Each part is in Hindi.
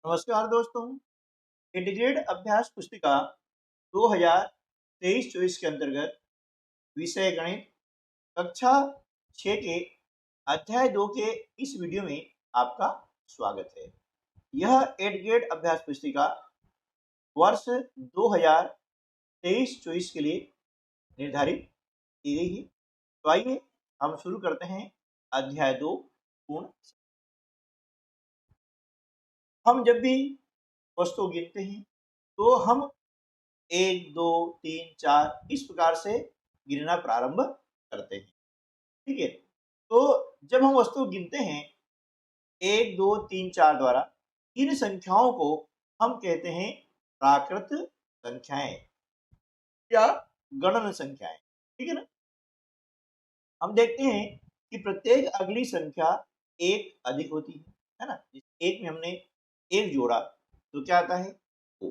नमस्कार दोस्तों। इंटीग्रेटेड अभ्यास पुस्तिका 2023-24 के अंतर्गत विषय गणित कक्षा 6 के अध्याय 2 के इस वीडियो में आपका स्वागत है। यह इंटीग्रेटेड अभ्यास पुस्तिका वर्ष 2023-24 के लिए निर्धारित की गई है। तो आइए हम शुरू करते हैं अध्याय 2 पूर्ण। हम जब भी वस्तु गिनते हैं तो हम 1, 2, 3, 4 इस प्रकार से गिनना प्रारंभ करते हैं। ठीक है, तो जब हम वस्तु गिनते हैं 1, 2, 3, 4 द्वारा, इन संख्याओं को हम कहते हैं प्राकृत संख्याएं या गणन संख्याएं। ठीक है ना। हम देखते हैं कि प्रत्येक अगली संख्या एक अधिक होती है ना। एक में हमने एक जोड़ा तो क्या आता है 2।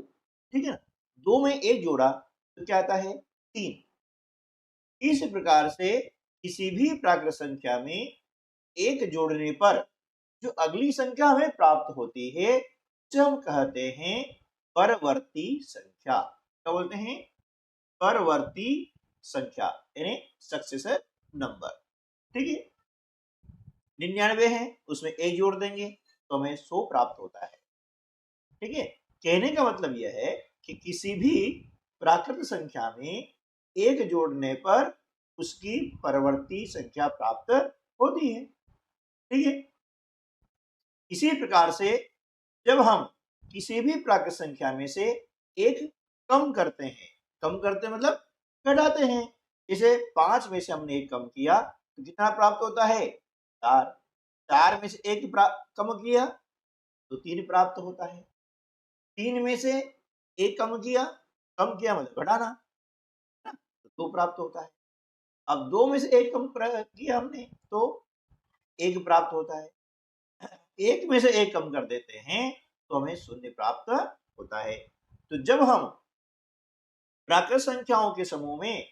ठीक है ना। 2 में एक जोड़ा तो क्या आता है 3। इस प्रकार से किसी भी प्राकृत संख्या में एक जोड़ने पर जो अगली संख्या हमें प्राप्त होती है उसे हम कहते हैं परवर्ती संख्या। क्या बोलते हैं? परवर्ती संख्या यानी सक्सेसर नंबर। ठीक है। 99 है, उसमें एक जोड़ देंगे तो हमें 100 प्राप्त होता है। ठीक है। कहने का मतलब यह है कि किसी भी प्राकृत संख्या में एक जोड़ने पर उसकी परवर्ती संख्या प्राप्त होती है। ठीक है। इसी प्रकार से जब हम किसी भी प्राकृत संख्या में से एक कम करते हैं, कम करते मतलब घटाते हैं, जैसे 5 में से हमने एक कम किया तो कितना प्राप्त होता है 4। 4 में से एक कम किया तो 3 प्राप्त होता है। 3 में से एक कम किया मतलब घटाना, तो 2 प्राप्त होता है। अब 2 में से एक कम किया हमने तो 1 प्राप्त होता है। 1 में से एक कम कर देते हैं तो हमें 0 प्राप्त होता है। तो जब हम प्राकृत संख्याओं के समूह में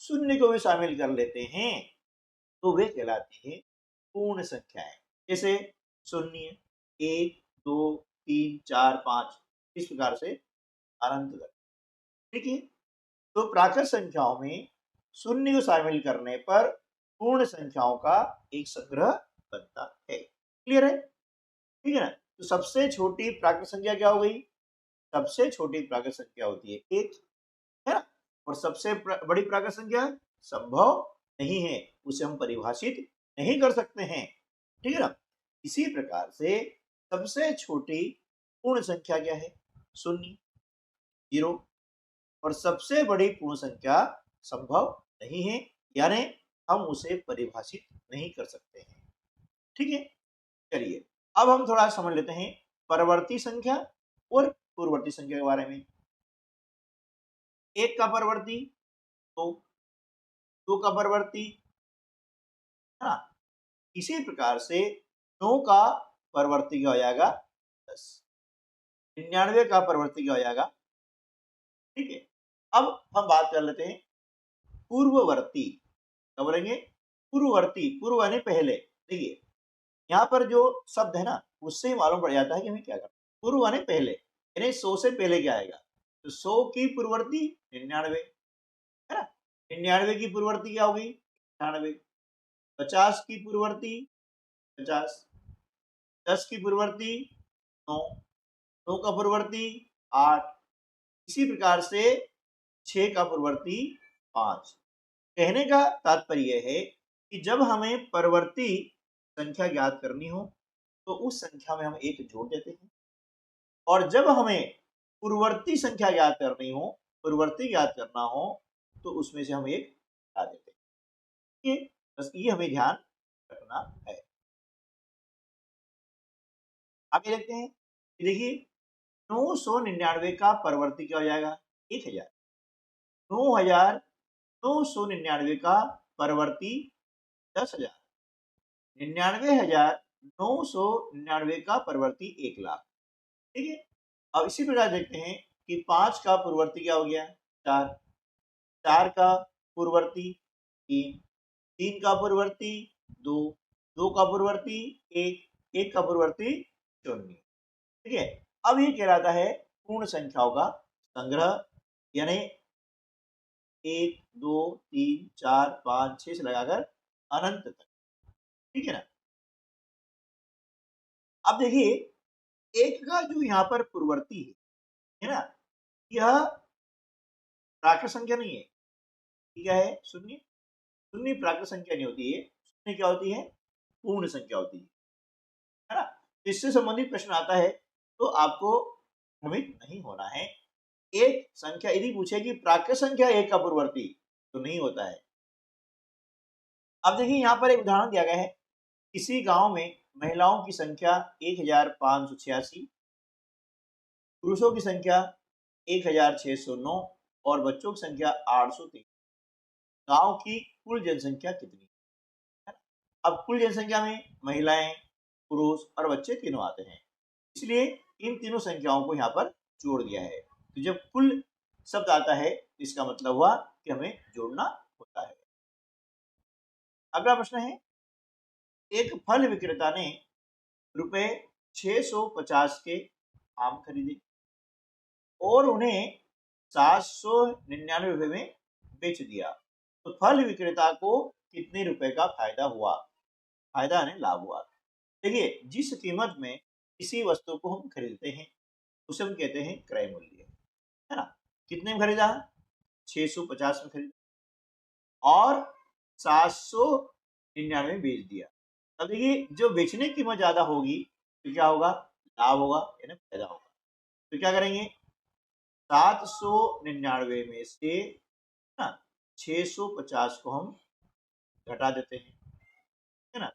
0 को भी शामिल कर लेते हैं तो वे कहलाती हैं पूर्ण संख्याएं। जैसे 0, 1, 2, 3, 4, 5 इस प्रकार से अनंत तक। ठीक है। तो प्राकृत संख्याओं में 0 को शामिल करने पर पूर्ण संख्याओं का एक संग्रह बनता है। क्लियर है? ठीक है ना। तो सबसे छोटी प्राकृत संख्या क्या हो गई? सबसे छोटी प्राकृत संख्या होती है 1, है ना। और सबसे बड़ी प्राकृत संख्या संभव नहीं है, उसे हम परिभाषित नहीं कर सकते हैं। ठीक है ना। इसी प्रकार से सबसे छोटी पूर्ण संख्या क्या है? 0, 0। और सबसे बड़ी पूर्ण संख्या संभव नहीं है, यानी हम उसे परिभाषित नहीं कर सकते हैं। ठीक है। चलिए अब हम थोड़ा समझ लेते हैं परवर्ती संख्या और पूर्ववर्ती संख्या के बारे में। 1 का परवर्ती 2, 2 का परवर्ती, है ना। इसी प्रकार से 9 का परवर्ती क्या हो जाएगा 10। 99 का परवर्ती क्या हो जाएगा। ठीक है। अब हम बात कर लेते हैं पूर्ववर्ती। क्या बोलेंगे? पूर्ववर्ती। पूर्व यानी पहले। देखिए यहाँ पर जो शब्द है ना उससे ही मालूम पड़ जाता है कि हमें क्या करना। पूर्व यानी पहले, यानी 100 से पहले क्या आएगा तो 100 की पूर्ववर्ती 99, है ना। 99 की पूर्ववर्ती क्या होगी 98। 50 की पूर्ववर्ती 50। 10 की पूर्ववर्ती 9। 9 का पूर्ववर्ती 8। इसी प्रकार से 6 का पूर्ववर्ती 5। कहने का तात्पर्य है कि जब हमें परवर्ती संख्या ज्ञात करनी हो तो उस संख्या में हम एक जोड़ देते हैं, और जब हमें पूर्ववर्ती संख्या ज्ञात करनी हो, पूर्ववर्ती ज्ञात करना हो तो उसमें से हम एक हटा देते हैं। ये बस ये हमें ध्यान रखना है। आगे देखते हैं। देखिए 999 का परवर्ती क्या हो जाएगा 1000। 9999 का परवर्ती 10,000। 99,999 का परवर्ती 1,00,000। ठीक है। अब इसी प्रकार देखते हैं कि 5 का पूर्ववर्ती क्या हो गया 4। 4 का पूर्ववर्ती 3। 3 का पूर्ववर्ती 2। 2 का पूर्ववर्ती 1। 1 का पूर्ववर्ती 0। ठीक है। अब ये कहलाता है पूर्ण संख्याओं का संग्रह, यानी 1 2 3 4 5 6 से लगाकर अनंत तक। ठीक है ना। अब देखिए, एक का जो यहाँ पर पूर्ववर्ती है ना, यह प्राकृत संख्या नहीं है। क्या है? शून्य। शून्य प्राकृत संख्या नहीं होती है, शून्य क्या होती है? पूर्ण संख्या होती है ना। तो इससे संबंधित प्रश्न आता है तो आपको भ्रमित नहीं होना है। एक संख्या यदि पूछे कि प्राकृत संख्या एक का पूर्ववर्ती, तो नहीं होता है। अब देखिए, यहाँ पर एक उदाहरण दिया गया है। किसी गांव में महिलाओं की संख्या 1586, पुरुषों की संख्या 1609 और बच्चों की संख्या 803। गांव की कुल जनसंख्या कितनी है? अब कुल जनसंख्या में महिलाएं, पुरुष और बच्चे तीनों आते हैं, इसलिए इन तीनों संख्याओं को यहाँ पर जोड़ दिया है। तो जब कुल शब्द आता है, इसका मतलब हुआ कि हमें जोड़ना होता है। अगला प्रश्न है, एक फल विक्रेता ने रुपए 650 के आम खरीदे और उन्हें 799 में बेच दिया, तो फल विक्रेता को कितने रुपए का फायदा हुआ? फायदा यानी लाभ हुआ। देखिए, जिस कीमत में किसी वस्तु को हम खरीदते हैं उसे हम कहते हैं क्रय मूल्य, है ना। कितने में खरीदा? 650 में खरीदा और 799 में बेच दिया। अब देखिए, जो बेचने की कीमत ज्यादा होगी तो क्या होगा? लाभ होगा, यानी फायदा होगा। तो क्या करेंगे? 799 में से ना 650 को हम घटा देते हैं, है ना।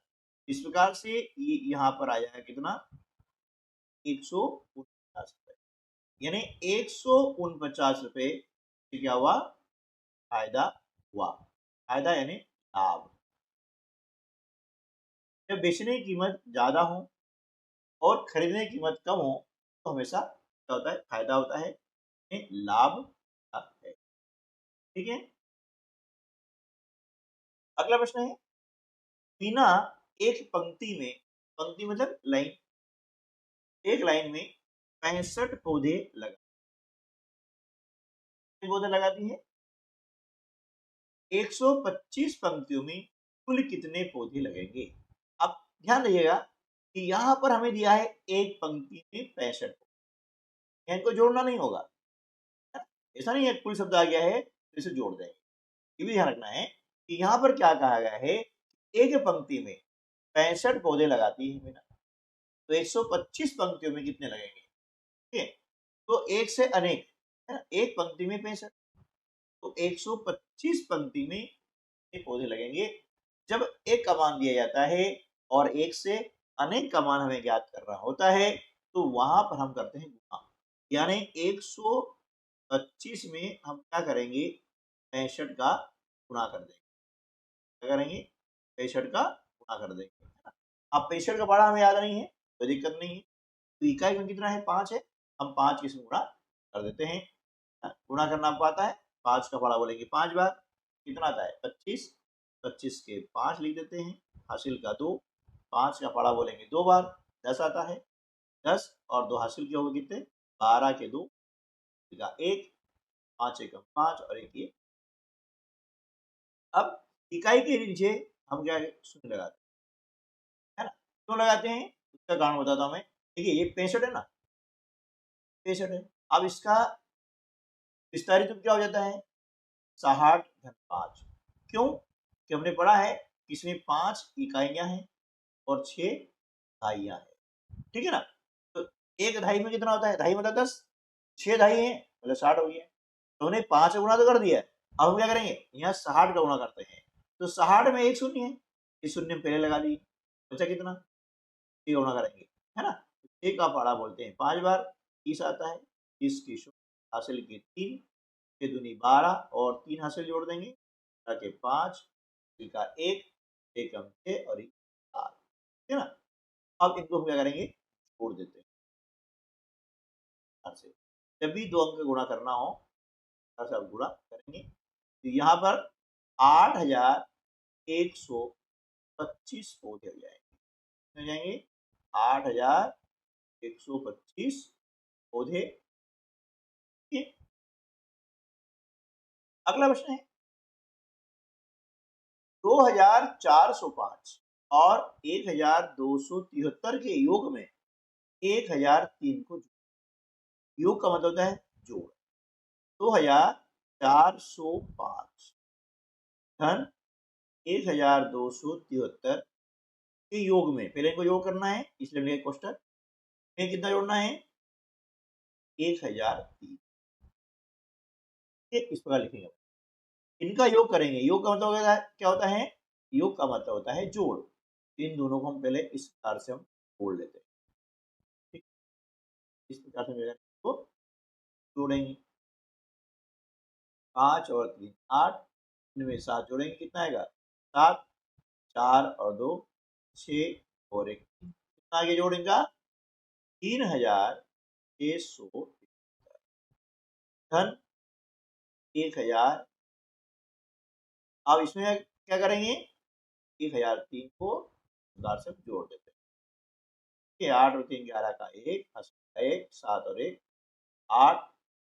इस प्रकार से ये यहाँ पर आया है कितना? 149 रुपए, यानी 149 रुपए से क्या हुआ? फायदा हुआ। फायदा यानी लाभ। जब बेचने की कीमत ज्यादा हो और खरीदने की कीमत कम हो तो हमेशा क्या होता है? फायदा होता है, लाभ होता है। ठीक है। अगला प्रश्न है, बिना एक पंक्ति में, पंक्ति मतलब लाइन, एक लाइन में 65 पौधे लगा, पौधे लगाती है। 125 पंक्तियों में कुल कितने पौधे लगेंगे? अब ध्यान रखिएगा कि यहाँ पर हमें दिया है एक पंक्ति में 65, इनको जोड़ना नहीं होगा, है ना? ऐसा नहीं है कुल शब्द आ गया है तो इसे जोड़ देंगे। ये भी ध्यान रखना है कि यहाँ पर क्या कहा गया है, एक पंक्ति में 65 पौधे लगाती है मीना, तो 125 पंक्तियों में कितने लगेंगे? ठीक है। तो एक से अनेक, है ना, एक पंक्ति में 65, तो 125 पंक्ति में ये पौधे लगेंगे। जब एक का मान दिया जाता है और एक से अनेक का मान हमें ज्ञात करना होता है, तो वहां पर हम करते हैं गुणा, यानी 125 में हम क्या करेंगे? 65 का गुणा कर देंगे। क्या करेंगे? 65 का गुणा कर देंगे, है ना। अब 65 का पढ़ा हमें याद नहीं है, कोई दिक्कत नहीं है। तो इकाई में कितना है? 5 है, हम 5 के गुणा कर देते हैं। गुणा करना आपको आता है, 5 का पढ़ा बोलेंगे 5 बार, कितना आता है? 25। 25 के 5 लिख देते हैं, हासिल का 2, 5 का पढ़ा बोलेंगे 2 बार, 10 आता है। 10 और 2 हासिल के हो गए कितने? 12 के 2 का 1, 5 एकम 5 और 1 ये। अब इकाई के नीचे हम क्या शून्य लगाते हैं, है ना। क्यों लगाते हैं? उसका कारण बताता हूं मैं। देखिए, ये 65 है ना, 65 है। अब इसका विस्तारित रूप क्या हो जाता है? 60 घन 5। क्यों? कि हमने पढ़ा है इसमें 5 इकाइयां हैं और 6 दहाइयां हैं। ठीक है ना। तो एक दहाई में कितना होता है? दहाई मतलब 10, 6 दहाई है मतलब 60 हो गया। तो हमने 5 का गुणा तो कर दिया है, अब हम क्या करेंगे? यहाँ 60 का गुणा करते हैं। तो 60 में एक शून्य है, इस शून्य में पहले लगा दी, बचा कितना? 6 गुणा करेंगे, है ना। 6 का पहाड़ा बोलते हैं 5 बार, 30 आता है। 30 की शून्य हासिल की 3, 6 दूनी 12 और 3 हासिल जोड़ देंगे, ताकि 5 का 1, एकम 6 और 7, ठीक है ना। अब इनको हम क्या करेंगे? जोड़ देते हैं। जब भी दो अंक गुणा करना हो ऐसा गुणा करेंगे, तो यहाँ पर 8125 पौधे हो जाएंगे। 8125 पौधे। अगला प्रश्न है 2405 और 1273 के योग में 1003 को योग का मतलब होता है जोड़। 2405 धन 1273 के योग में, पहले इनको योग करना है इसलिए हमने कोष्टक में कितना जोड़ना है 1003। इस प्रकार लिखेंगे, इनका योग करेंगे। योग का मतलब क्या होता है, योग का मतलब होता है जोड़। इन दोनों को हम पहले इस प्रकार से हम जोड़ लेते हैं। ठीक, इस प्रकार से तो जोड़ेंगे 5 और 3 8, इनमें 7 जोड़ेंगे कितना आएगा 7, 4 और 2 6 और 1 कितना आगे जोड़ेंगे 3600 धन 1000। अब इसमें क्या करेंगे 1003 को से जोड़ देते हैं। 8 और 3 11 का 1 1 7 और 1 8,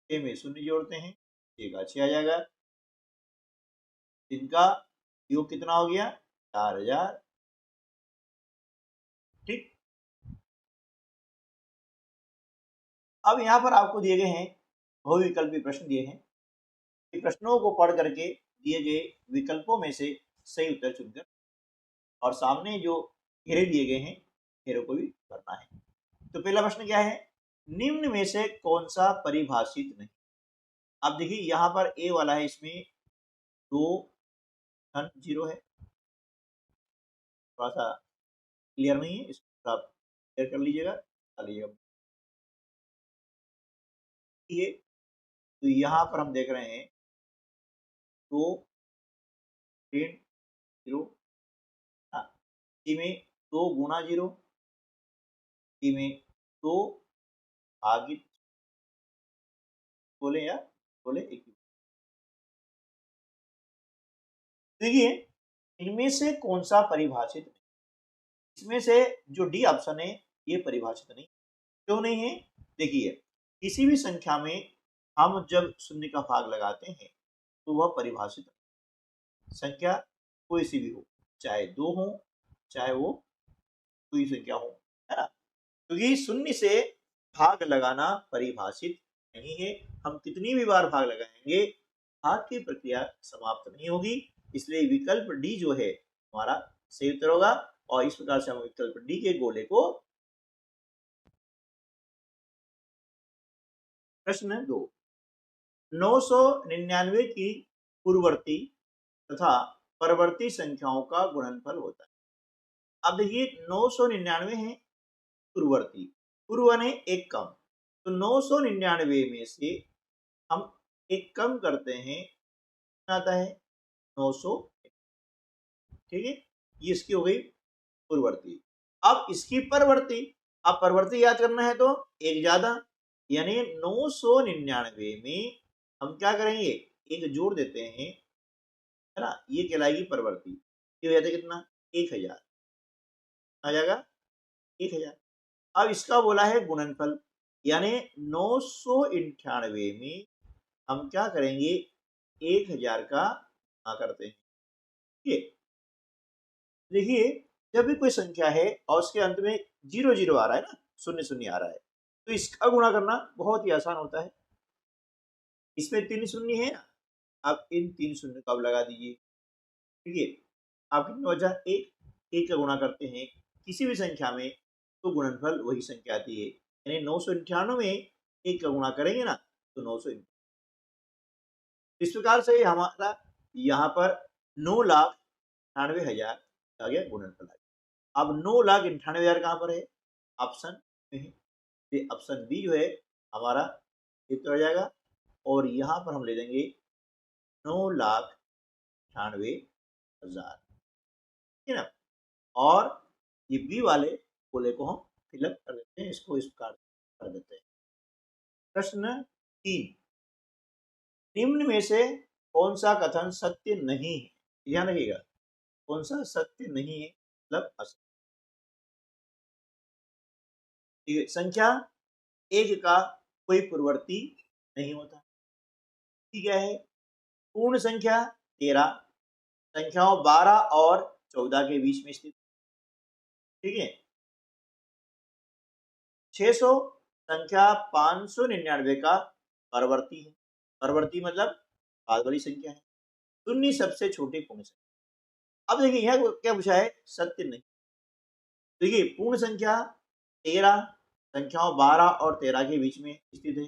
6 में 0 जोड़ते हैं 6 का 6 आ जाएगा। इनका योग कितना हो गया 4000। ठीक, अब यहाँ पर आपको दिए गए हैं बहुविकल्पी प्रश्न दिए हैं। प्रश्नों को पढ़ करके दिए गए विकल्पों में से सही उत्तर चुनकर और सामने जो घेरे दिए गए हैं घेरों को भी भरना है। तो पहला प्रश्न क्या है, निम्न में से कौन सा परिभाषित नहीं। अब देखिए यहाँ पर ए वाला है, इसमें 2 धन 0 है, थोड़ा सा क्लियर नहीं है, इसको आप क्लियर कर लीजिएगा। तो यहाँ पर हम देख रहे हैं 2 ऋण 0 में 2 गुणा 0 में 2 भागित बोले या बोले 1। देखिए इनमें से कौन सा परिभाषित नहीं, इसमें से जो डी ऑप्शन है ये परिभाषित नहीं। क्यों नहीं है, देखिए किसी भी संख्या में हम जब शून्य का भाग लगाते हैं तो वह परिभाषित नहीं। संख्या कोई सी भी हो, चाहे 2 हो चाहे वो कोई संख्या हो, है ना, क्योंकि शून्य से भाग लगाना परिभाषित नहीं है। हम कितनी भी बार भाग लगाएंगे भाग की प्रक्रिया समाप्त नहीं होगी। इसलिए विकल्प डी जो है हमारा सही उत्तर होगा। और इस प्रकार से हम विकल्प डी के गोले को। प्रश्न 2, 999 की पूर्ववर्ती तथा परवर्ती संख्याओं का गुणनफल होता है। अब देखिए 999 है पूर्ववर्ती, पूर्व ने एक कम, तो 999 में से हम एक कम करते हैं, आता है 900। ठीक है, ये इसकी हो गई पूर्ववर्ती। अब इसकी परवर्ती, अब परवर्ती याद करना है तो एक ज्यादा, यानी 999 में हम क्या करेंगे एक जोड़ देते हैं, है ना, ये कहलाएगी परवर्ती। ये हो जाता है कितना 1000 आ जाएगा 1000। अब इसका बोला है गुणनफल, यानी 998 में हम क्या करेंगे 1000 का गुणा करते हैं। ठीक है, देखिए जब भी कोई संख्या है और उसके अंत में 00 आ रहा है ना, 00 आ रहा है, तो इसका गुणा करना बहुत ही आसान होता है। इसमें 3 शून्य है ना, आप इन 3 शून्य को आप लगा दीजिए। ठीक है, आप कितने बचा एक का गुणा करते हैं किसी भी संख्या में तो गुणनफल वही संख्या आती है, यानी 998 में एक का गुणा करेंगे ना तो 900। इस प्रकार से हमारा यहाँ पर 9,98,000 आ गया गुणनफल। अब 9,98,000 कहाँ पर है, ऑप्शन में है, ये ऑप्शन बी जो है हमारा उत्तर हो जाएगा। और यहाँ पर हम ले लेंगे 9,98,000, ठीक है ना। और ये बी वाले गोले को हम फिलअप कर देते हैं, इसको इस प्रकार कर देते हैं। प्रश्न 3, निम्न में से कौन सा कथन सत्य नहीं है, ध्यान रखिएगा कौन सा सत्य नहीं है, मतलब असत्य। संख्या 1 का कोई पूर्ववर्ती नहीं होता। ठीक है, पूर्ण संख्या 13 संख्याओं 12 और 14 के बीच में स्थित। ठीक है, 600 संख्या 599 का परवर्ती है। परवर्ती मतलब बाद वाली संख्या है। शून्य सबसे छोटी पूर्ण संख्या। अब देखिए यह क्या पूछा है, सत्य नहीं। देखिए पूर्ण संख्या 13 संख्याओं 12 और 13 के बीच में स्थित है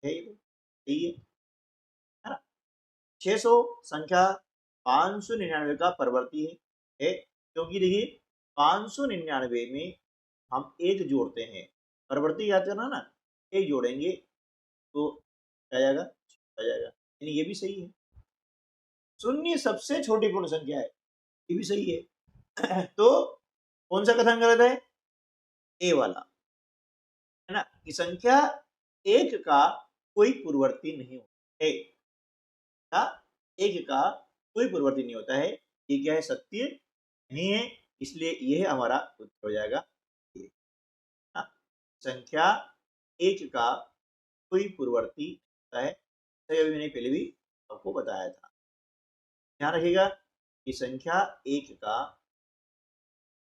ये तो सही है ना। 600 संख्या 599 का परवर्ती है क्योंकि देखिए 599 में हम एक जोड़ते हैं, परवर्ती याद करना ना, एक जोड़ेंगे तो क्या जाएगा, आ जाएगा, यानी ये भी सही है। शून्य सबसे छोटी पूर्ण संख्या है, ये भी सही है। तो कौन सा कथन गलत है, ए वाला है ना, कि संख्या एक का कोई पूर्ववर्ती नहीं होता है। एक का कोई पूर्ववर्ती नहीं होता है, ये क्या है, सत्य नहीं है, इसलिए यह हमारा उत्तर हो जाएगा ये। संख्या एक का कोई पूर्ववर्ती होता है, तो अभी मैंने पहले भी आपको बताया था। ध्यान रखिएगा कि संख्या एक का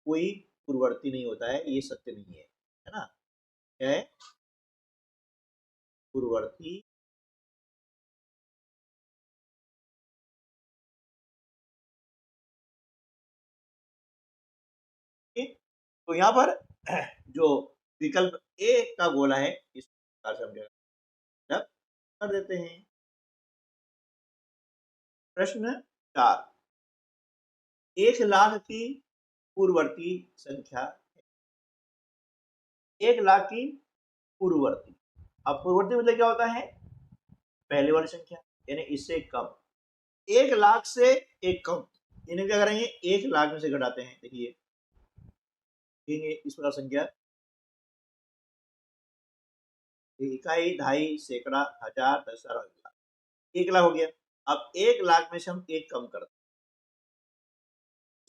कोई पूर्ववर्ती नहीं होता है, ये सत्य नहीं है ना। क्या है, पूर्ववर्ती तो यहाँ पर जो विकल्प ए का गोला है इस प्रकार से हम जब कर देते हैं। प्रश्न 4, 1,00,000 की पूर्ववर्ती संख्या है। 1,00,000 की पूर्ववर्ती, अब पूर्ववर्ती मतलब क्या होता है, पहले वाली संख्या यानी इससे कम। 1,00,000 से एक कम, इन्हें क्या करेंगे, 1,00,000 में से घटाते हैं। देखिए इस प्रकार संख्या इकाई, ढाई, सैकड़ा, हजार, 10,000, 1,00,000 हो गया। अब 1,00,000 में से हम एक कम करते हैं,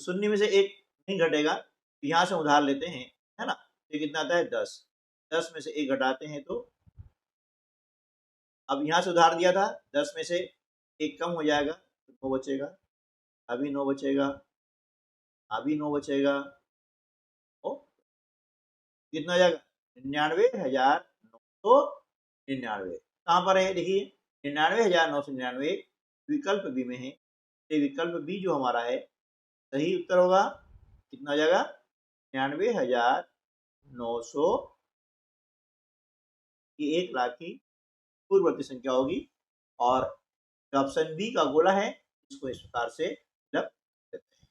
शून्य में से एक नहीं घटेगा, तो यहाँ से उधार लेते हैं, है ना। ये कितना आता है, 10। 10 में से एक घटाते हैं तो अब यहाँ से उधार दिया था, 10 में से एक कम हो जाएगा तो 9 बचेगा, अभी 9 बचेगा, अभी 9 बचेगा, ओ कितना हो जाएगा, 99,999। कहाँ पर है, देखिए 99,999 विकल्प बी में है। ये विकल्प बी जो हमारा है सही उत्तर होगा। कितना हो जाएगा, 99,900, ये 1,00,000 की पूर्ववर्ती संख्या होगी। और ऑप्शन बी का गोला है, इसको इस प्रकार से फिलअप करते हैं।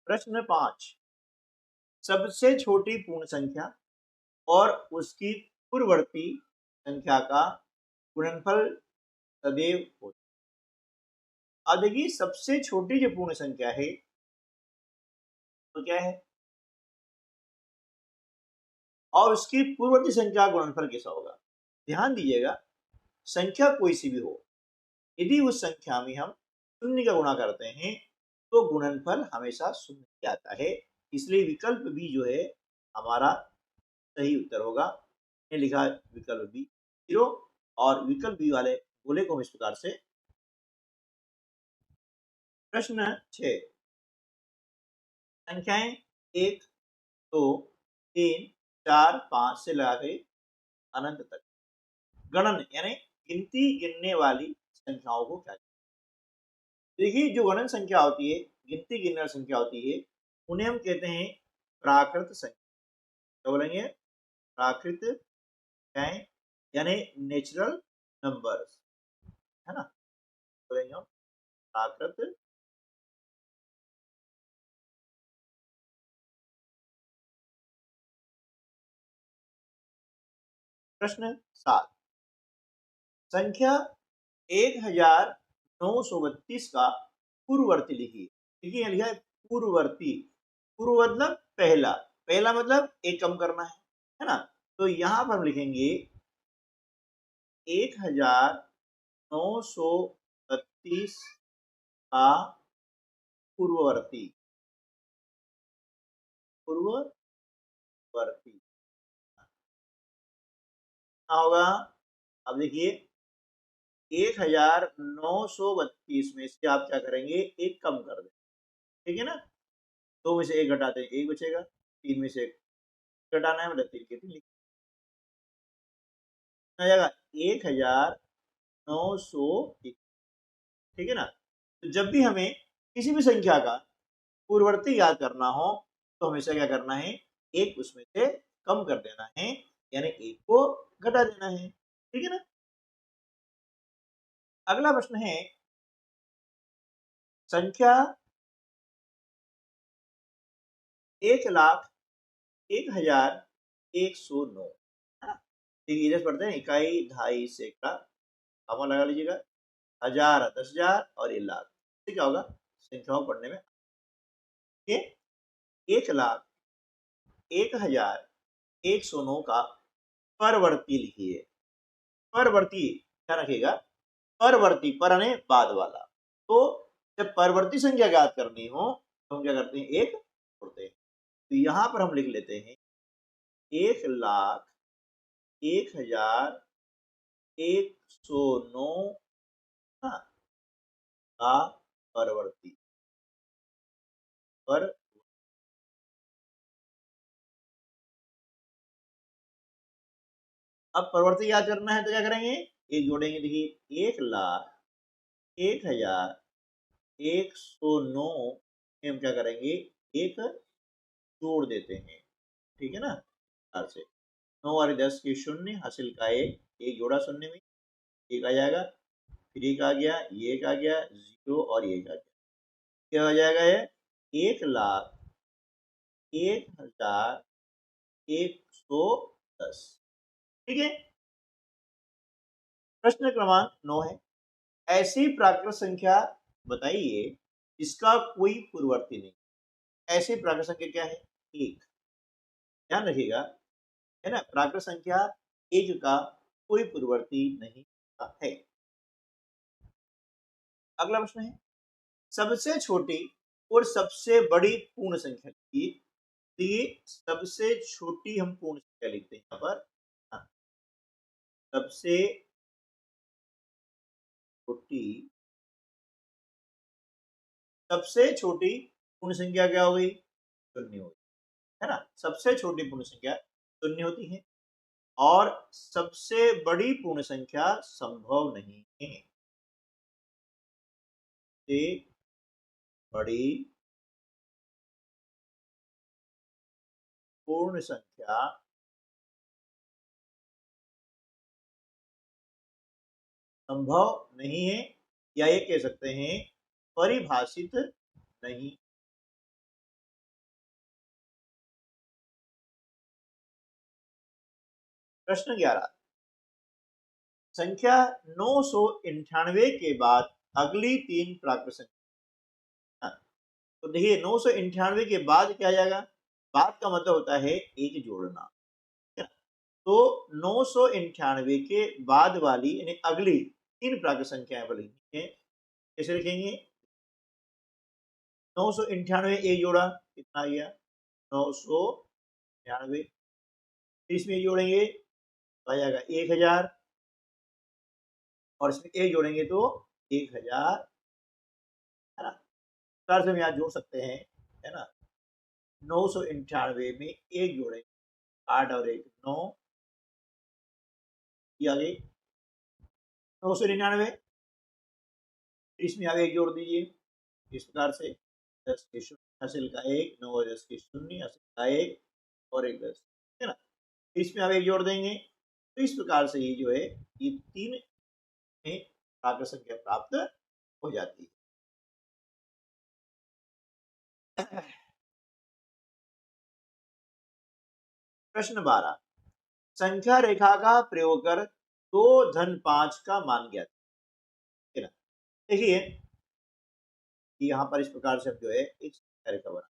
प्रश्न 5, सबसे छोटी पूर्ण संख्या और उसकी पूर्ववर्ती संख्या का गुणनफल सदैव होता है। अब देखिए सबसे छोटी जो पूर्ण संख्या है तो क्या है, और उसकी पूर्ववर्ती संख्या का गुणनफल कैसा होगा। ध्यान दीजिएगा, संख्या कोई सी भी हो, यदि उस संख्या में हम शून्य का गुणा करते हैं तो गुणनफल हमेशा शून्य ही आता है। इसलिए विकल्प बी जो है हमारा सही उत्तर होगा। मैंने लिखा विकल्प बी 0, और विकल्प बी वाले गोले को हम इस प्रकार से। प्रश्न 6, संख्याएं 1, 2, 3, 4, 5 से लगाकर अनंत तक गणन यानी गिनती गिनने वाली संख्याओं को क्या, देखिए जो गणन संख्या होती है, गिनती गिनने वाली संख्या होती है, उन्हें हम कहते हैं प्राकृत संख्या। क्या बोलेंगे, प्राकृत संख्याएं यानी नेचुरल नंबर्स, है ना, बोलेंगे हम प्राकृत। प्रश्न 7, संख्या 1,932 का पूर्ववर्ती लिखिए। देखिए यहाँ लिखा है पूर्ववर्ती, पूर्व मतलब पहला, पहला मतलब एक कम करना है ना। तो यहाँ पर हम लिखेंगे 1,932 का पूर्ववर्ती, पूर्ववर्ती कितना होगा? अब देखिए 1932 में से आप क्या करेंगे, एक कम कर दें, ठीक है ना। 2 में से 1 घटाते हैं 1 बचेगा, 3 में से 1 घटाना है, मतलब 3 के 3 आ जाएगा 1921, ठीक है ना। तो जब भी हमें किसी भी संख्या का पूर्ववर्ती याद करना हो तो हमेशा क्या करना है, एक उसमें से कम कर देना है, यानी एक को घटा देना है, ठीक है ना। अगला प्रश्न है संख्या 1,01,109, है ना। सीरीज पढ़ते हैं, इकाई, दहाई, सैकड़ा, कामा लगा लीजिएगा, हजार, 10,000 और ये लाख। ठीक क्या होगा संख्याओं पढ़ने में, ये 1,01,109 का परवर्ती लिखिए। परवर्ती क्या रखेगा, परवर्ती, पर यानी बाद वाला। तो जब परवर्ती संख्या ज्ञात करनी हो तो हम क्या करते हैं, एक छोड़ते हैं। तो यहां पर हम लिख लेते हैं 1,01,109 का परवर्ती, पर अब परवर्ती याद करना है तो क्या करेंगे, एक जोड़ेंगे, देखिए 1,01,109 में हम क्या करेंगे, एक जोड़ देते हैं, ठीक है ना। से 9 और 10 की शून्य, हासिल का एक जोड़ा शून्य में, एक आ जाएगा, फिर एक आ गया, ये एक आ गया, 0 और ये एक आ गया, क्या हो जाएगा ये 1,01,110, ठीक है। प्रश्न क्रमांक 9 है, ऐसी प्राकृत संख्या बताइए जिसका कोई पूर्ववर्ती नहीं। ऐसी प्राकृत संख्या क्या है, एक, ध्यान रखिएगा, है ना। प्राकृत संख्या एक का कोई पूर्ववर्ती नहीं है। अगला प्रश्न है, सबसे छोटी और सबसे बड़ी पूर्ण संख्या की, तो ये सबसे छोटी हम पूर्ण संख्या लिखते हैं यहाँ पर, हाँ, सबसे छोटी, सबसे छोटी पूर्ण संख्या क्या हो गई, शून्य हो गई, है ना। सबसे छोटी पूर्ण संख्या शून्य होती है और सबसे बड़ी पूर्ण संख्या संभव नहीं है। से बड़ी पूर्ण संख्या संभव नहीं है, या ये कह सकते हैं परिभाषित नहीं। प्रश्न 11, संख्या 998 के बाद अगली तीन प्राकृत संख्या, तो देखिए 998 के बाद क्या आ जाएगा, बाद का मतलब होता है एक जोड़ना, तो 998 के बाद वाली यानी अगली तीन प्राकृत संख्याएं पर लिखनी है। कैसे लिखेंगे, 998 एक जोड़ा कितना आ गया 999, इसमें एक जोड़ेंगे तो आ जाएगा 1,000, और इसमें एक जोड़ेंगे तो 1,000, है ना। चार से हम यहाँ जोड़ सकते हैं, है ना। 998 में एक जोड़ेंगे, 8 और 1 9, ये आ गई 999, इसमें आप एक जोड़ दीजिए इस प्रकार से, 10 के शून्य हासिल का 1, 9 और 10 के शून्य हासिल का 1 और 1 10, है ना। इसमें आप एक जोड़ देंगे, तो इस प्रकार से ये जो है ये तीन में प्राकृत संख्या प्राप्त हो जाती है। प्रश्न 12, संख्या रेखा का प्रयोग कर 2-5 का मान ज्ञात, है ना। देखिए यहाँ पर इस प्रकार से जो है एक संख्या रेखा बना,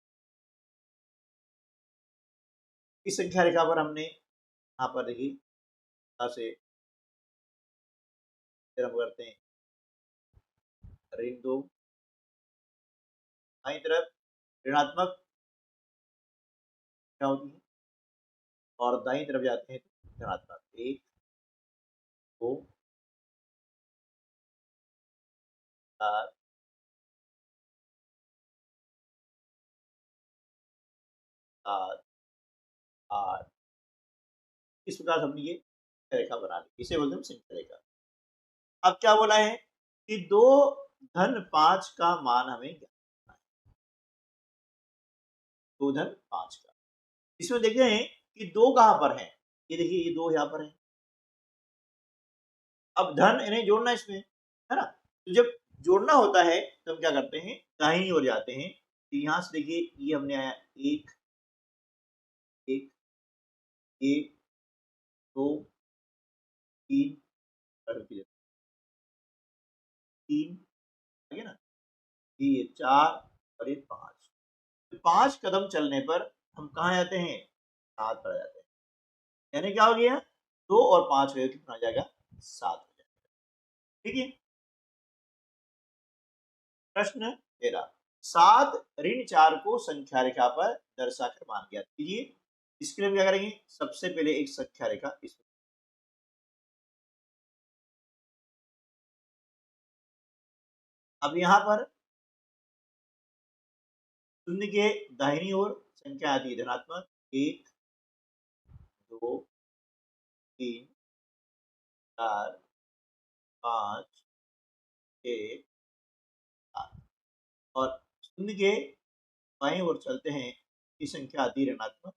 इस संख्या रेखा पर हमने यहाँ पर देखिए से हम करते हैं ऋण 2, बाई तरफ ऋणात्मक क्या होती है, और दाई तरफ जाते हैं तो धनात्मक 1, 2 4 7 8। इस प्रकार से हमने ये रेखा बना ली, इसे बोलते हैं संख्या रेखा। अब क्या बोला है कि 2 धन 5 का मान हमें ज्ञात करना है। 2 धन 5 का, इसमें देखते हैं कि 2 कहां पर है। ये देखिए, ये 2 यहाँ पर है। अब धन इन्हें जोड़ना है इसमें, है ना। तो जब जोड़ना होता है तो हम क्या करते हैं, दाहिनी ओर जाते हैं। तो यहां से देखिए, ये हमने आया 1 1 1 2 3 3 है ना, ये 4 और ये 5। 5 कदम चलने पर हम कहाँ जाते हैं, 7 पर जाते हैं। यानी क्या हो गया, 2 और 5 हो कितना आ जाएगा, 7 हो जाएगा। ठीक है। प्रश्न 13, 7 ऋण 4 को संख्या रेखा पर दर्शाकर मान ज्ञात कीजिए। इसके लिए हम क्या करेंगे, सबसे पहले एक संख्या रेखा इस, अब यहां पर शून्य के दाहिनी ओर संख्या आती है धनात्मक, 1 2 3 4 5 6 7, और शून्य के बाईं ओर चलते हैं, की संख्या आती है ऋणात्मक,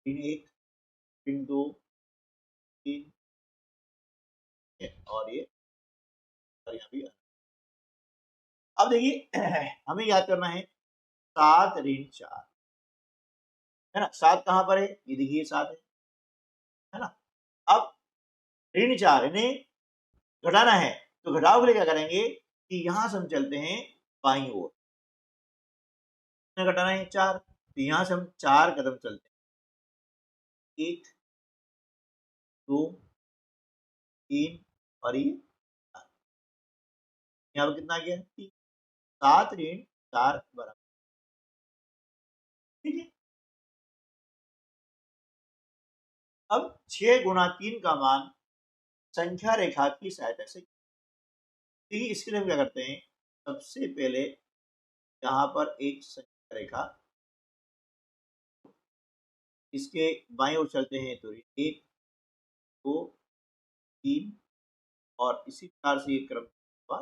ऋण 1 ऋण 2 3 और ये, और यहाँ भी। अब देखिए हमें याद करना है 7 ऋण 4, है ना। 7 कहां पर है, ये देखिए 7 है ना। अब ऋण 4 इन्हें घटाना है, तो घटाव के लिए क्या करेंगे कि यहां से हम चलते हैं बाईं ओर, घटाना है 4, तो यहां से हम 4 कदम चलते हैं, 1 2 3 और ये 4। यहाँ पर कितना गया, 7 ऋण 4 बराबर। ठीक है। अब 6 गुणा 3 का मान संख्या रेखा की सहायता से, ठीक है। इसके लिए हम क्या करते हैं, सबसे पहले यहाँ पर एक संख्या रेखा, इसके बाएं ओर चलते हैं तो 1 2 3, और इसी प्रकार से ये क्रम हुआ।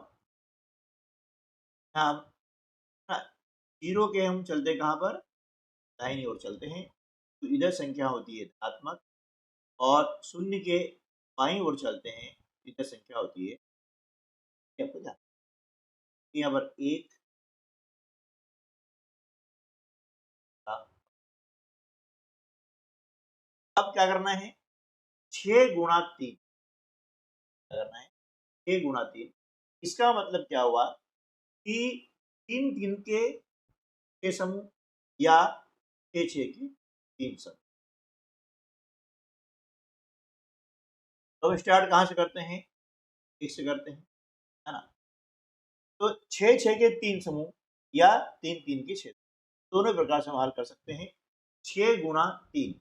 हम जीरो के हम चलते कहाँ पर, दाहिनी ओर चलते हैं, तो इधर संख्या होती है धनात्मक, और शून्य के बाईं ओर चलते हैं, इधर संख्या होती है, आपको ध्यान, यहाँ पर 1 अब क्या करना है, 6 गुणा 3 करना है, 6 गुणा 3। इसका मतलब क्या हुआ कि 3 3 के 6 समूह, या 6 6 के 3 समूह। तो स्टार्ट कहाँ से करते हैं, 1 से करते हैं, है ना। तो 6 6 के 3 समूह या 3 3 के 6, दोनों प्रकार से हम हल कर सकते हैं। 6 गुणा 3,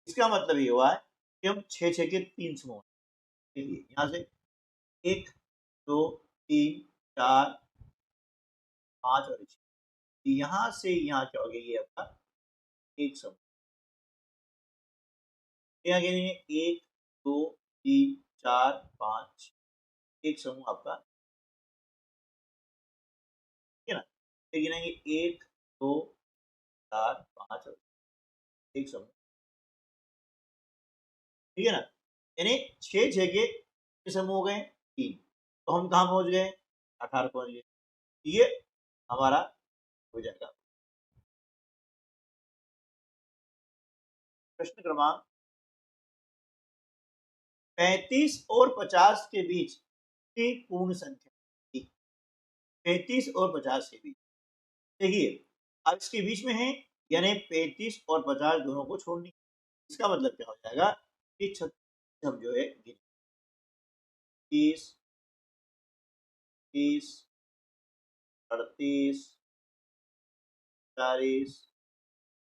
इसका मतलब ये हुआ है कि हम 6 6 के 3 समूह, देखिए यहाँ से 1 2 3 4 5 और 6, यहाँ से यहाँ क्या हो गया, ये आपका एक समूह। यहाँ गिनेंगे 1 2 3 4 5, एक समूह आपका, ठीक है ना। फिर गिनेंगे 1 2 4 5 और एक समूह, ठीक है ना। यानी 6 6 के समूह हो गए 3, तो हम कहाँ पहुंच गए, 18 पहुंच गए। ये हमारा हो जाएगा। प्रश्न क्रमांक 35 और 50 के बीच की पूर्ण संख्या, 35 और 50 के बीच, देखिए अब इसके बीच में है, यानी 35 और 50 दोनों को छोड़नी। इसका मतलब क्या हो जाएगा कि 36 हम जो है 30 30 38 40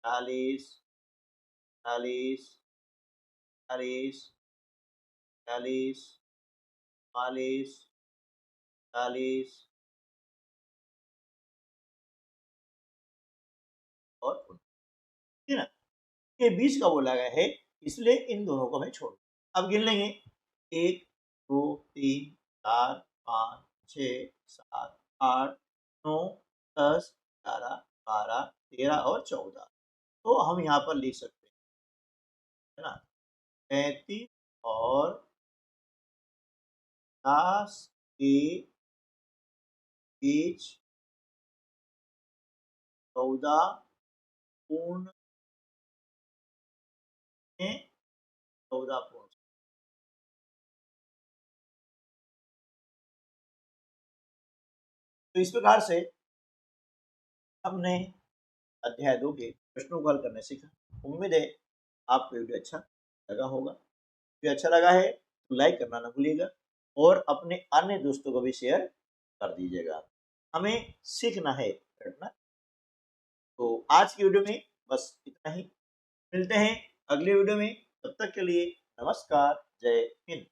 40 40 40 40, 42, 40 और 19, ठीक है ना। ये 20 का बोला गया है, इसलिए इन दोनों को मैं छोड़, अब गिन लेंगे 1 2 3 4 5 6 7 8 9 10 11 12 13 और 14, तो हम यहाँ पर लिख सकते हैं, है ना, 35 और 50 के बीच 14 पूर्ण में 14 पूर्ण। तो इस प्रकार से हमने अध्याय 2 के प्रश्नों को हल करने सीखा। उम्मीद है आपको वीडियो अच्छा लगा होगा। वीडियो अच्छा लगा है तो लाइक करना ना भूलिएगा और अपने अन्य दोस्तों को भी शेयर कर दीजिएगा। हमें सीखना है पढ़ना। तो आज की वीडियो में बस इतना ही, मिलते हैं अगले वीडियो में, तब तक के लिए नमस्कार, जय हिंद।